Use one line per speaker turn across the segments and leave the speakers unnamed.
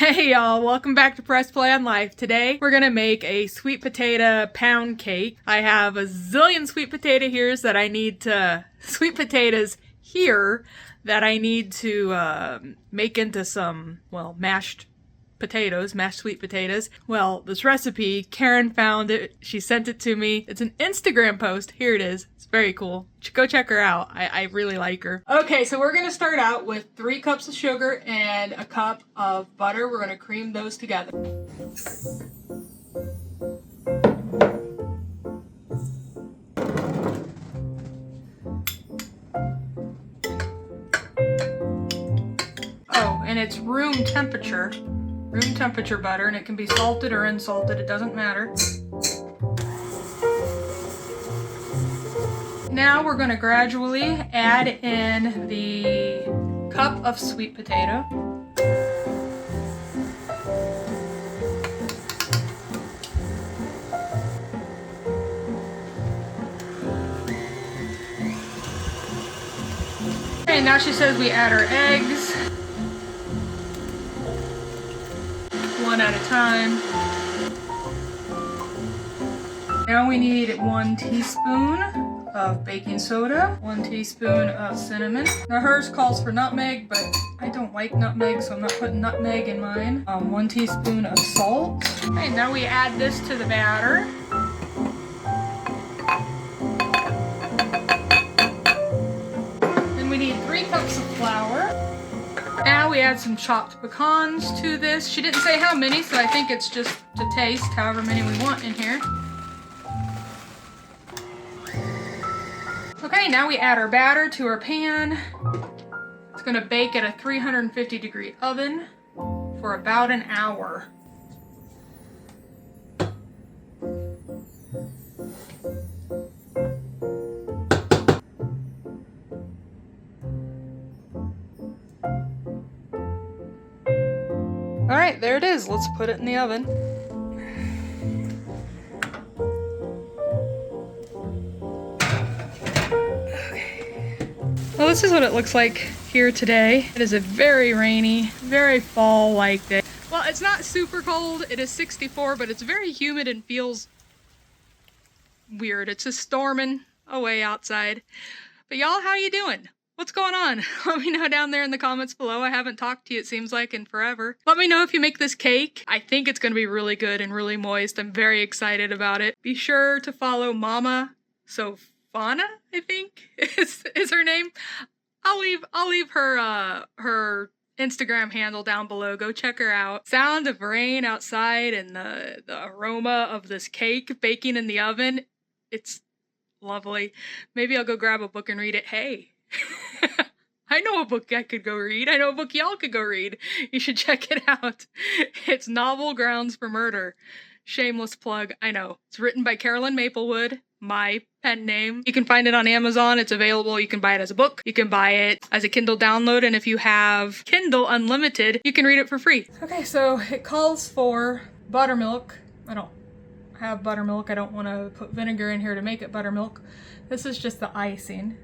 Hey y'all, welcome back to Press Play on Life. Today we're gonna make a sweet potato pound cake. I have a zillion sweet potatoes here that I need to make into some, well, mashed sweet potatoes. Well, this recipe, Karen found it. She sent it to me. It's an Instagram post. Here it is. It's very cool. Go check her out. I really like her. Okay, so we're going to start out with 3 cups of sugar and a cup of butter. We're going to cream those together. Oh, and it's room temperature butter, and it can be salted or unsalted, it doesn't matter. Now we're going to gradually add in the cup of sweet potato. Okay, now she says we add our eggs. One at a time. Now we need 1 teaspoon of baking soda, 1 teaspoon of cinnamon. Now hers calls for nutmeg, but I don't like nutmeg, so I'm not putting nutmeg in mine. 1 teaspoon of salt. Okay, now we add this to the batter. Then we need 3 cups of flour. Now we add some chopped pecans to this. She didn't say how many, so I think it's just to taste, however many we want in here. Okay, now we add our batter to our pan. It's gonna bake at a 350-degree oven for about an hour. All right, there it is. Let's put it in the oven. Well, this is what it looks like here today. It is a very rainy, very fall-like day. Well, it's not super cold. It is 64, but it's very humid and feels weird. It's just storming away outside. But y'all, how you doing? What's going on? Let me know down there in the comments below. I haven't talked to you, it seems like, in forever. Let me know if you make this cake. I think it's going to be really good and really moist. I'm very excited about it. Be sure to follow Mama Sofana, I think is her name. I'll leave her Instagram handle down below. Go check her out. Sound of rain outside and the aroma of this cake baking in the oven. It's lovely. Maybe I'll go grab a book and read it. Hey. I know a book I could go read. I know a book y'all could go read. You should check it out. It's Novel Grounds for Murder. Shameless plug, I know. It's written by Carolyn Maplewood, my pen name. You can find it on Amazon. It's available. You can buy it as a book. You can buy it as a Kindle download. And if you have Kindle Unlimited, you can read it for free. Okay, so it calls for buttermilk. I don't have buttermilk. I don't want to put vinegar in here to make it buttermilk. This is just the icing.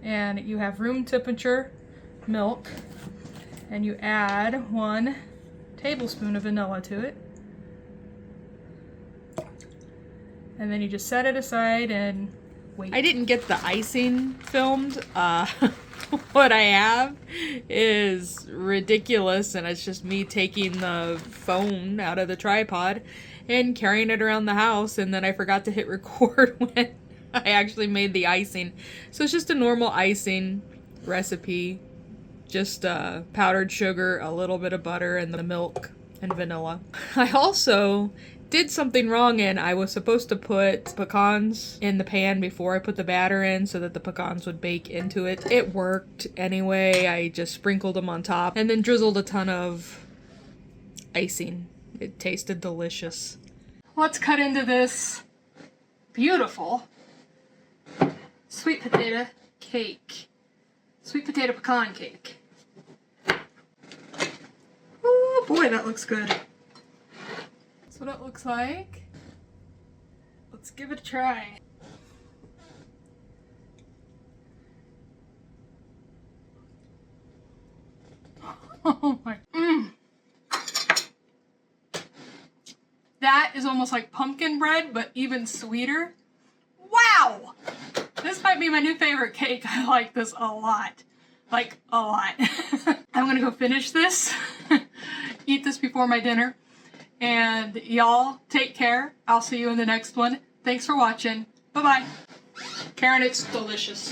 And you have room temperature milk, and you add 1 tablespoon of vanilla to it. And then you just set it aside and wait. I didn't get the icing filmed. What I have is ridiculous, and it's just me taking the phone out of the tripod and carrying it around the house, and then I forgot to hit record when I actually made the icing. So it's just a normal icing recipe. Just powdered sugar, a little bit of butter, and the milk and vanilla. I also did something wrong, and I was supposed to put pecans in the pan before I put the batter in so that the pecans would bake into it. It worked anyway. I just sprinkled them on top and then drizzled a ton of icing. It tasted delicious. Let's cut into this beautiful sweet potato cake. Sweet potato pecan cake. Oh boy, that looks good. That's what it looks like. Let's give it a try. Oh my. That is almost like pumpkin bread, but even sweeter. Wow! This might be my new favorite cake. I like this a lot. Like, a lot. I'm gonna go finish this, eat this before my dinner, and y'all take care. I'll see you in the next one. Thanks for watching. Bye-bye. Karen, it's delicious.